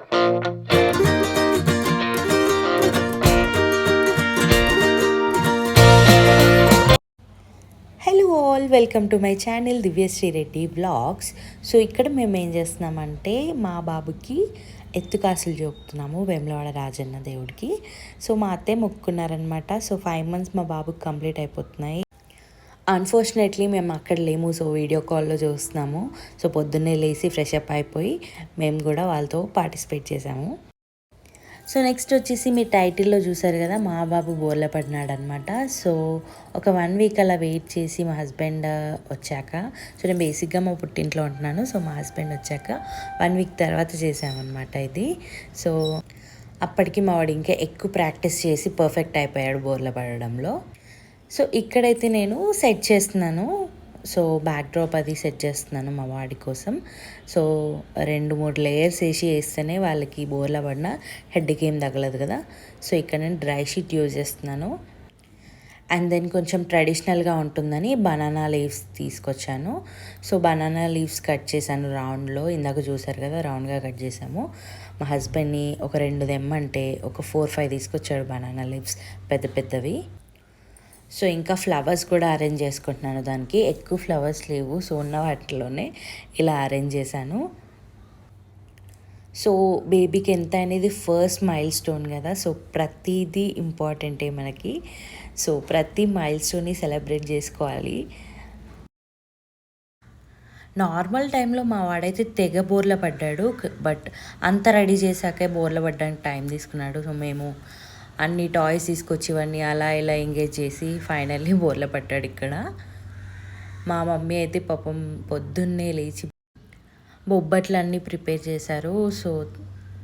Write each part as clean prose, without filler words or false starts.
Hello all, welcome to my channel Divyasri Reddy blogs. So ఇక్కడ మేము ఏం చేస్తున్నామంటే మా బాబుకి ఎత్తుకాసులు చూపుతున్నాము వేములవాడ రాజన్న దేవుడికి. సో మా అత్తయ్య మొక్కున్నారనమాట. సో 5 months మా బాబుకి కంప్లీట్ అయిపోతున్నాయి. అన్ఫార్చునేట్లీ మేము అక్కడ లేము, సో వీడియో కాల్లో చూస్తున్నాము. సో పొద్దున్నే లేచి ఫ్రెష్ అప్ అయిపోయి మేము కూడా వాళ్ళతో పార్టిసిపేట్ చేసాము. సో నెక్స్ట్ వచ్చేసి మీ టైటిల్లో చూసారు కదా, మా బాబు బోర్ల పడినాడు అనమాట. సో ఒక 1 week అలా వెయిట్ చేసి మా హస్బెండ్ వచ్చాక, సో నేను బేసిక్గా మా పుట్టింట్లో ఉంటున్నాను. సో మా హస్బెండ్ వచ్చాక 1 week తర్వాత చేసామన్నమాట ఇది. సో అప్పటికి మా వాడు ఇంకా ఎక్కువ ప్రాక్టీస్ చేసి పర్ఫెక్ట్ అయిపోయాడు బోర్ల పడడంలో. సో ఇక్కడైతే నేను సెట్ చేస్తున్నాను. సో బ్యాక్ డ్రాప్ అది సెట్ చేస్తున్నాను మా వాడి కోసం. సో 2-3 లేయర్స్ వేస్తేనే వాళ్ళకి బోర్లా పడిన హెడ్కి ఏం తగలదు కదా. సో ఇక్కడ నేను డ్రై షీట్ యూజ్ చేస్తున్నాను. అండ్ దెన్ కొంచెం ట్రెడిషనల్గా ఉంటుందని బనానా లీవ్స్ తీసుకొచ్చాను. సో బనానా లీవ్స్ కట్ చేశాను రౌండ్లో. ఇందాక చూసారు కదా, రౌండ్గా కట్ చేసాము. మా హస్బెండ్ని ఒక 2 తెమ్మంటే ఒక 4-5 తీసుకొచ్చాడు బనానా లీవ్స్, పెద్ద పెద్దవి. సో ఇంకా ఫ్లవర్స్ కూడా అరేంజ్ చేసుకుంటున్నాను. దానికి ఎక్కువ ఫ్లవర్స్ లేవు, సో ఉన్న వాటిలోనే ఇలా అరేంజ్ చేశాను. సో బేబీకి ఎంత అనేది ఫస్ట్ మైల్ స్టోన్ కదా. సో ప్రతిదీ ఇంపార్టెంటే మనకి. సో ప్రతి మైల్ స్టోన్ని సెలబ్రేట్ చేసుకోవాలి. నార్మల్ టైంలో మా వాడైతే తెగ బోర్ల పడ్డాడు, బట్ అంత రెడీ చేశాకే బోర్ల పడ్డానికి టైం తీసుకున్నాడు. సో మేము అన్ని టాయ్స్ తీసుకొచ్చి ఇవన్నీ అలా ఇలా ఎంగేజ్ చేసి ఫైనల్లీ బోర్ల పట్టాడు ఇక్కడ. మా మమ్మీ అయితే పాపం పొద్దున్నే లేచి బొబ్బట్లు అన్నీ ప్రిపేర్ చేశారు. సో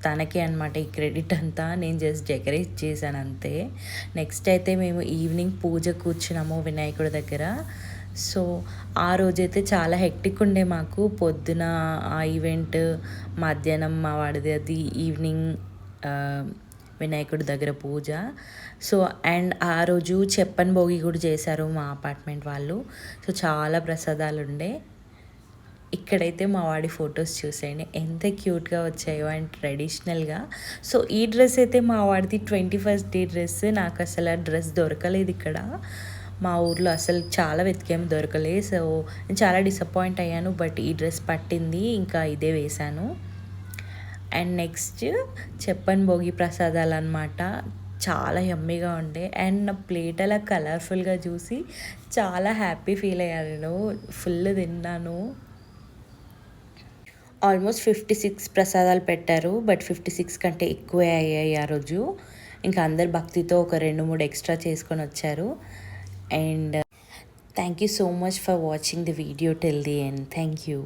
తనకే అనమాట ఈ క్రెడిట్ అంతా, నేను జస్ట్ డెకరేట్ చేశాను అంతే. నెక్స్ట్ అయితే మేము ఈవినింగ్ పూజ కూర్చున్నాము వినాయకుడి దగ్గర. సో ఆ రోజైతే చాలా హెక్టిక్ ఉండే మాకు. పొద్దున ఆ ఈవెంట్, మధ్యాహ్నం మా వాడిది, అది ఈవినింగ్ వినాయకుడి దగ్గర పూజ. సో అండ్ ఆ రోజు చెప్పన్ భోగి కూడా చేశారు మా అపార్ట్మెంట్ వాళ్ళు. సో చాలా ప్రసాదాలు ఉండే. ఇక్కడైతే మా వాడి ఫొటోస్ చూసేయండి ఎంత క్యూట్గా వచ్చాయో అండ్ ట్రెడిషనల్గా. సో ఈ డ్రెస్ అయితే మా వాడిది 21st day డ్రెస్. నాకు అసలు ఆ డ్రెస్ దొరకలేదు ఇక్కడ మా ఊర్లో, అసలు చాలా వెతికాము దొరకలేదు. సో నేను చాలా డిసప్పాయింట్ అయ్యాను, బట్ ఈ డ్రెస్ పట్టింది, ఇంకా ఇదే వేశాను. అండ్ నెక్స్ట్ చెప్పన్ భోగి ప్రసాదాలు అనమాట. చాలా యమ్మీగా ఉండే. అండ్ నా ప్లేట్ అలా కలర్ఫుల్గా చూసి చాలా హ్యాపీ ఫీల్ అయ్యాను. ఫుల్ తిన్నాను. ఆల్మోస్ట్ 56 ప్రసాదాలు పెట్టారు, బట్ 56 కంటే ఎక్కువే అయ్యాయి ఆ రోజు. ఇంకా అందరు భక్తితో ఒక 2-3 ఎక్స్ట్రా చేసుకొని వచ్చారు. And thank you so much for watching the video till the end. Thank you.